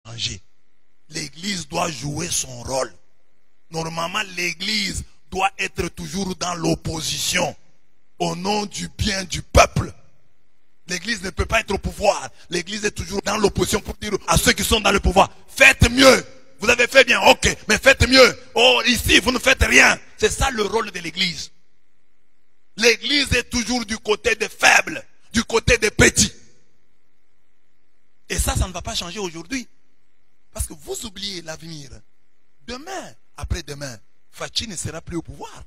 changer. L'église doit jouer son rôle. Normalement, l'église doit être toujours dans l'opposition au nom du bien du peuple. L'église ne peut pas être au pouvoir. L'église est toujours dans l'opposition pour dire à ceux qui sont dans le pouvoir, faites mieux. Vous avez fait bien, ok, mais faites mieux. Oh, ici, vous ne faites rien. C'est ça le rôle de l'église. L'église est toujours du côté des faibles, du côté des petits. Et ça ne va pas changer aujourd'hui. Parce que vous oubliez l'avenir. Demain, après-demain, Fachi ne sera plus au pouvoir.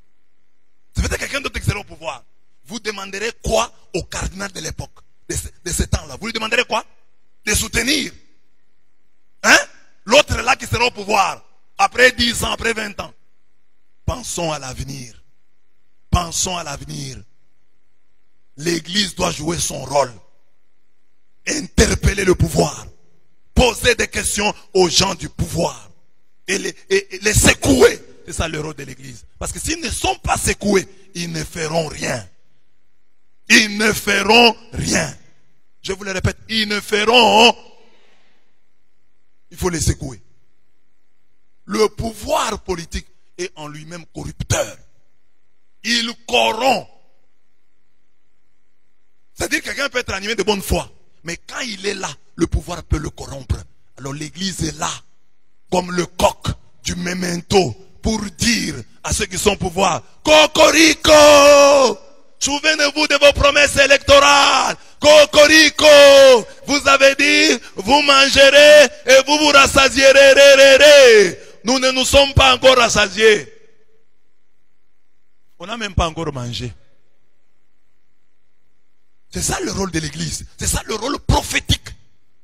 Ça veut dire quelqu'un d'autre qui sera au pouvoir. Vous demanderez quoi au cardinal de l'époque, de ce temps-là? Vous lui demanderez quoi? De soutenir. Hein? L'autre là qui sera au pouvoir, après 10 ans, après 20 ans. Pensons à l'avenir. Pensons à l'avenir. L'église doit jouer son rôle. Interpeller le pouvoir. Poser des questions aux gens du pouvoir. Et les secouer. C'est ça le rôle de l'église. Parce que s'ils ne sont pas secoués, ils ne feront rien. Ils ne feront rien. Je vous le répète, ils ne feront. Il faut les secouer. Le pouvoir politique est en lui-même corrupteur. Il corrompt. C'est-à-dire que quelqu'un peut être animé de bonne foi. Mais quand il est là, le pouvoir peut le corrompre. Alors l'église est là, comme le coq du memento, pour dire à ceux qui sont au pouvoir, Cocorico! Souvenez-vous de vos promesses électorales. Cocorico! Vous avez dit, vous mangerez et vous vous rassasierez. Nous ne nous sommes pas encore rassasiés. On n'a même pas encore mangé. C'est ça le rôle de l'église. C'est ça le rôle prophétique.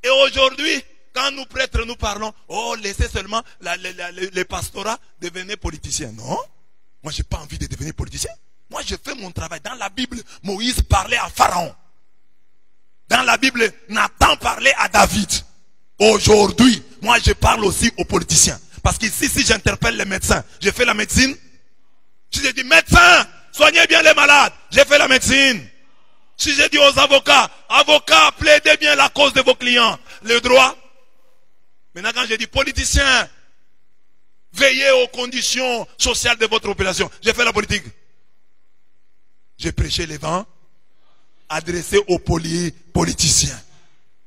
Et aujourd'hui, quand nous prêtres nous parlons, oh, laissez seulement les pastorats devenir politiciens. Non, moi j'ai pas envie de devenir politicien. Moi je fais mon travail. Dans la Bible, Moïse parlait à Pharaon. Dans la Bible, Nathan parlait à David. Aujourd'hui, moi je parle aussi aux politiciens. Parce qu'ici, si j'interpelle les médecins, je fais la médecine. Si je dis médecin, soignez bien les malades, j'ai fait la médecine. Si je dis aux avocats, avocats, plaidez bien la cause de vos clients, le droit. Maintenant quand je dis politiciens, veillez aux conditions sociales de votre population, j'ai fait la politique. J'ai prêché l'évangile adressé aux politiciens.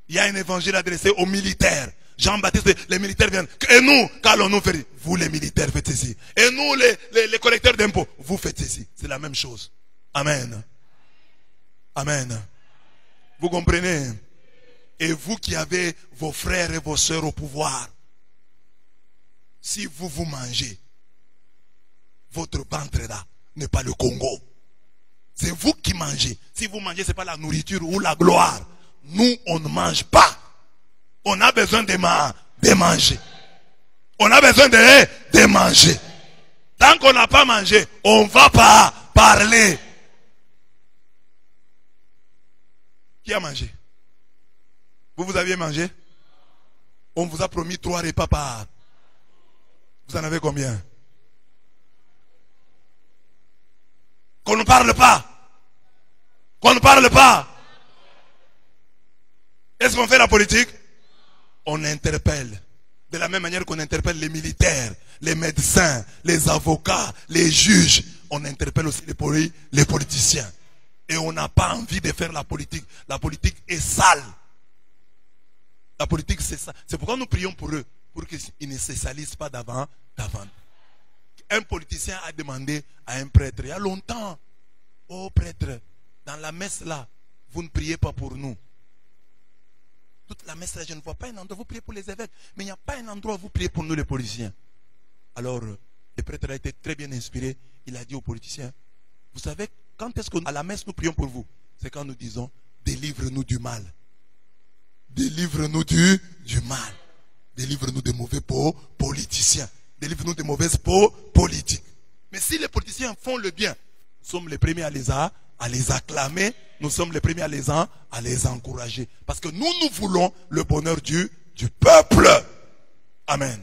Il y a un évangile adressé aux militaires. Jean-Baptiste, les militaires viennent. Et nous, qu'allons-nous faire? Vous les militaires faites ceci. Et nous les collecteurs d'impôts, vous faites ceci. C'est la même chose. Amen. Amen. Vous comprenez? Et vous qui avez vos frères et vos sœurs au pouvoir, si vous mangez, votre ventre là n'est pas le Congo. C'est vous qui mangez. Si vous mangez, ce n'est pas la nourriture ou la gloire. Nous, on ne mange pas. On a besoin de manger. On a besoin de manger. Tant qu'on n'a pas mangé, on ne va pas parler. Qui a mangé? Vous aviez mangé? On vous a promis 3 repas par. Vous en avez combien? Qu'on ne parle pas. Qu'on ne parle pas. Est-ce qu'on fait la politique? On interpelle. De la même manière qu'on interpelle les militaires, les médecins, les avocats, les juges. On interpelle aussi les politiciens. Et on n'a pas envie de faire la politique. La politique est sale. La politique c'est ça. C'est pourquoi nous prions pour eux. Pour qu'ils ne se salissent pas d'avant. Un politicien a demandé à un prêtre il y a longtemps. Oh prêtre, dans la messe là, vous ne priez pas pour nous. Toute la messe là, je ne vois pas un endroit où vous priez pour les évêques. Mais il n'y a pas un endroit où vous priez pour nous les politiciens. Alors, le prêtre a été très bien inspiré. Il a dit aux politiciens, vous savez, quand est-ce qu'à la messe nous prions pour vous? C'est quand nous disons, délivre-nous du mal. Délivre-nous du mal. Délivre-nous des mauvais politiciens. Délivre-nous des mauvaises politiques. Mais si les politiciens font le bien, nous sommes les premiers à les acclamer. Nous sommes les premiers à les encourager. Parce que nous voulons le bonheur du peuple. Amen.